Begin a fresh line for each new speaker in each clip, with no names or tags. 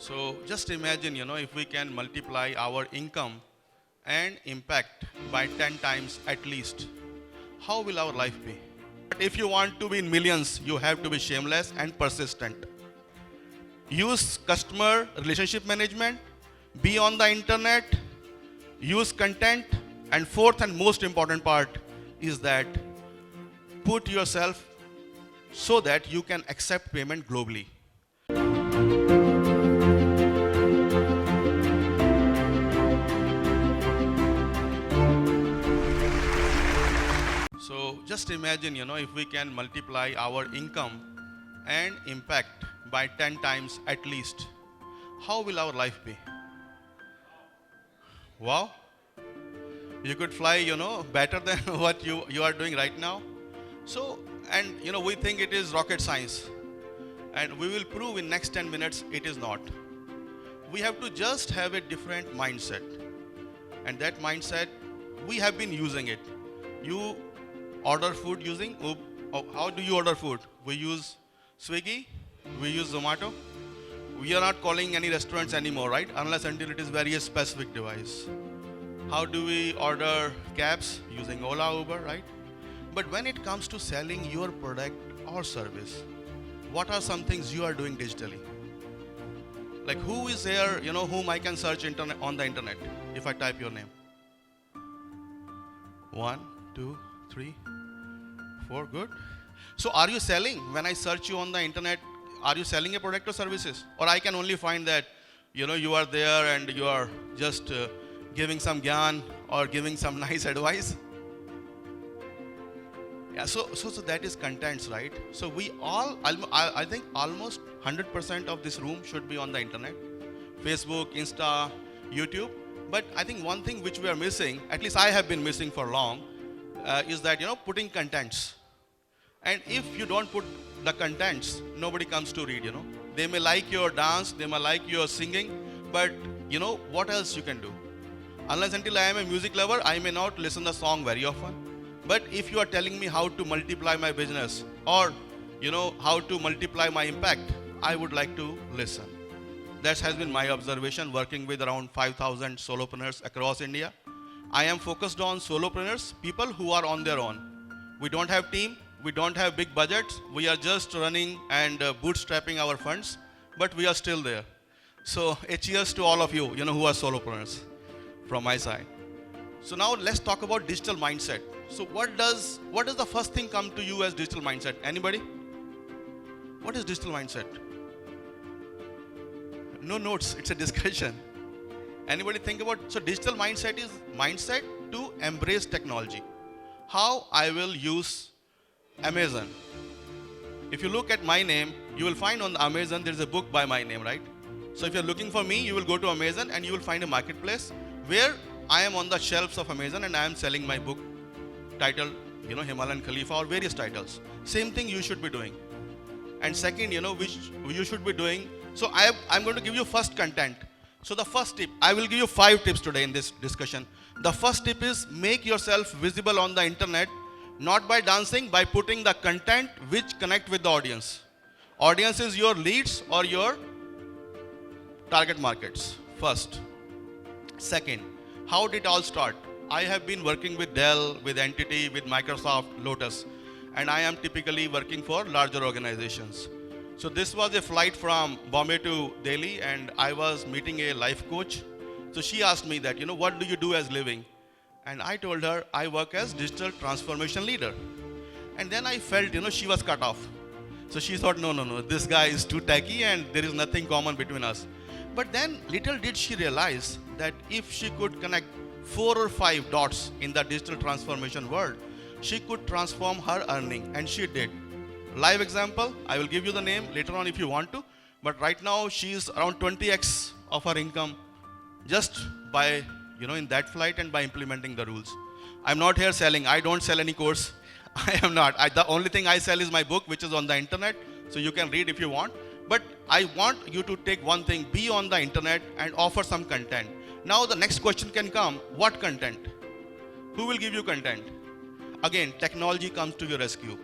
So just imagine, if we can multiply our income and impact by 10 times at least, how will our life be? But if you want to be in millions, you have to be shameless and persistent. Use customer relationship management, be on the internet, use content, and fourth and most important part is that put yourself so that you can accept payment globally. So just imagine, if we can multiply our income and impact by 10 times at least, how will our life be? Wow. You could fly, better than what you are doing right now. So, and we think it is rocket science. And we will prove in next 10 minutes it is not. We have to just have a different mindset. And that mindset, we have been using it. You order food using, how do you order food? We use Swiggy, we use Zomato. We are not calling any restaurants anymore, right? Unless until it is very specific device. How do we order cabs? Using Ola, Uber, right? But when it comes to selling your product or service, what are some things you are doing digitally? Like who is there, whom I can search on the internet if I type your name? 1, 2, 3, 4, good. So are you selling? When I search you on the internet, are you selling a product or services? Or I can only find that, you are there and you are just giving some gyan or giving some nice advice. Yeah, so that is contents, right? So we all, I think almost 100% of this room should be on the internet. Facebook, Insta, YouTube. But I think one thing which we are missing, at least I have been missing for long, is that, putting contents. And if you don't put the contents, nobody comes to read, They may like your dance, they may like your singing, but what else you can do? Unless until I am a music lover, I may not listen the song very often. But if you are telling me how to multiply my business or, how to multiply my impact, I would like to listen. That has been my observation working with around 5,000 solopreneurs across India. I am focused on solopreneurs, people who are on their own. We don't have team, we don't have big budgets, we are just running and bootstrapping our funds, but we are still there. So a cheers to all of you, who are solopreneurs from my side. So now let's talk about digital mindset. So what does the first thing come to you as digital mindset? Anybody? What is digital mindset? No notes, it's a discussion. Anybody think about, so digital mindset is mindset to embrace technology. How I will use Amazon. If you look at my name, you will find on Amazon there is a book by my name, right? So if you're looking for me, you will go to Amazon and you will find a marketplace where I am on the shelves of Amazon and I am selling my book titled, Himalayan Khalifa or various titles. Same thing you should be doing. And second, which you should be doing. So I'm going to give you first content. So the first tip, I will give you 5 tips today in this discussion. The first tip is make yourself visible on the internet, not by dancing, by putting the content which connect with the audience. Audience is your leads or your target markets, first. Second, how did it all start? I have been working with Dell, with Entity, with Microsoft, Lotus, and I am typically working for larger organizations. So this was a flight from Bombay to Delhi and I was meeting a life coach. So she asked me that, what do you do as living? And I told her, I work as digital transformation leader. And then I felt, she was cut off. So she thought, no, this guy is too techy and there is nothing common between us. But then little did she realize that if she could connect 4 or 5 dots in the digital transformation world, she could transform her earning, and she did. Live example, I will give you the name later on if you want to, but right now she is around 20x of her income just by, in that flight and by implementing the rules. I'm not here selling, I don't sell any course. I am not. The only thing I sell is my book, which is on the internet, so you can read if you want. But I want you to take one thing, be on the internet and offer some content. Now the next question can come, what content? Who will give you content? Again, technology comes to your rescue.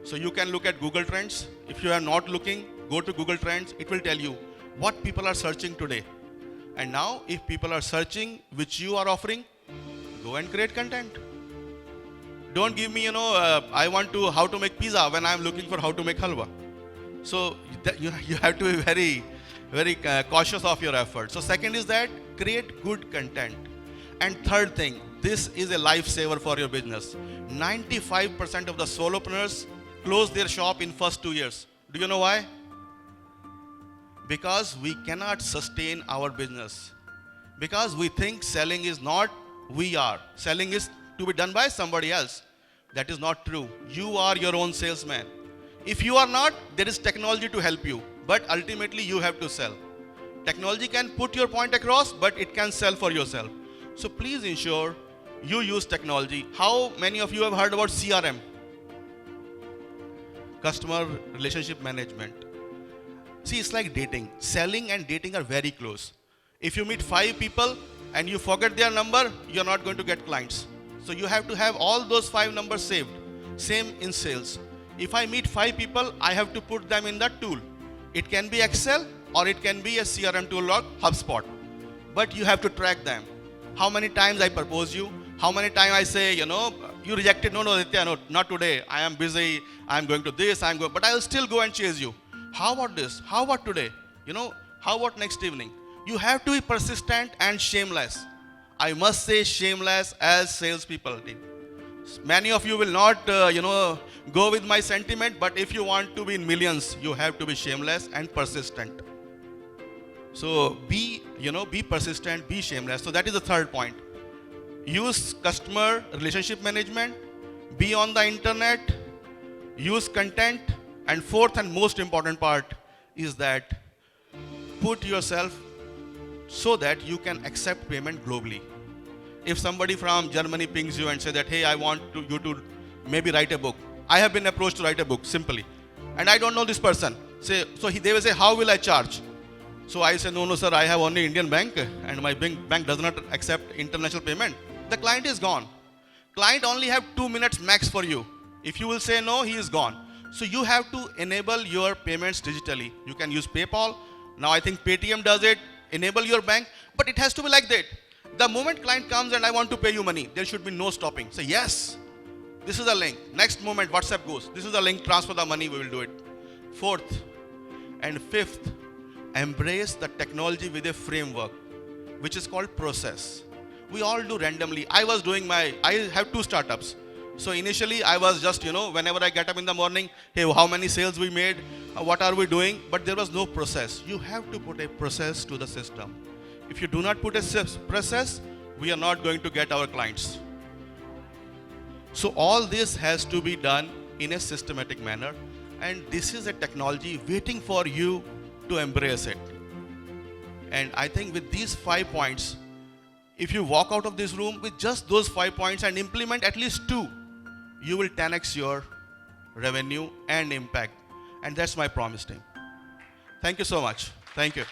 So you can look at Google Trends. If you are not looking, go to Google Trends. It will tell you what people are searching today. And now if people are searching which you are offering, go and create content. Don't give me, I want to how to make pizza when I'm looking for how to make halwa. So you have to be very, very cautious of your effort. So second is that create good content. And third thing, this is a lifesaver for your business. 95% of the solopreneurs close their shop in first 2 years. Do you know why? Because we cannot sustain our business. Because we think selling is not we are. Selling is to be done by somebody else. That is not true. You are your own salesman. If you are not, there is technology to help you. But ultimately you have to sell. Technology can put your point across, but it can sell for yourself. So please ensure you use technology. How many of you have heard about CRM? Customer Relationship Management. See, it's like dating. Selling and dating are very close. If you meet 5 people and you forget their number, you're not going to get clients. So you have to have all those 5 numbers saved. Same in sales. If I meet 5 people, I have to put them in that tool. It can be Excel or it can be a CRM tool or HubSpot. But you have to track them. How many times I propose you? How many times I say, you rejected, no, Adhitya, no, not today. I am busy. I am going to this, but I will still go and chase you. How about this? How about today? How about next evening? You have to be persistent and shameless. I must say shameless as salespeople. Many of you will not, go with my sentiment, but if you want to be in millions, you have to be shameless and persistent. So be persistent, be shameless. So that is the third point. Use customer relationship management, be on the internet, use content, and fourth and most important part is that put yourself so that you can accept payment globally. If somebody from Germany pings you and say that, hey, I want you to maybe write a book. I have been approached to write a book, simply. And I don't know this person. They will say, how will I charge? So I say, no, sir, I have only Indian bank and my bank does not accept international payment. The client is gone. Client only have 2 minutes max for you. If you will say no, he is gone. So you have to enable your payments digitally. You can use PayPal. Now I think Paytm does it. Enable your bank, but it has to be like that. The moment client comes and I want to pay you money, there should be no stopping. Say, yes, this is the link. Next moment, WhatsApp goes. This is the link, transfer the money, we will do it. Fourth and fifth, embrace the technology with a framework, which is called process. We all do randomly. I have 2 startups. So initially I was just, whenever I get up in the morning, hey, how many sales we made? What are we doing? But there was no process. You have to put a process to the system. If you do not put a process, we are not going to get our clients. So all this has to be done in a systematic manner. And this is a technology waiting for you to embrace it. And I think with these 5 points, if you walk out of this room with just those 5 points and implement at least 2, you will 10x your revenue and impact. And that's my promise, team. Thank you so much. Thank you.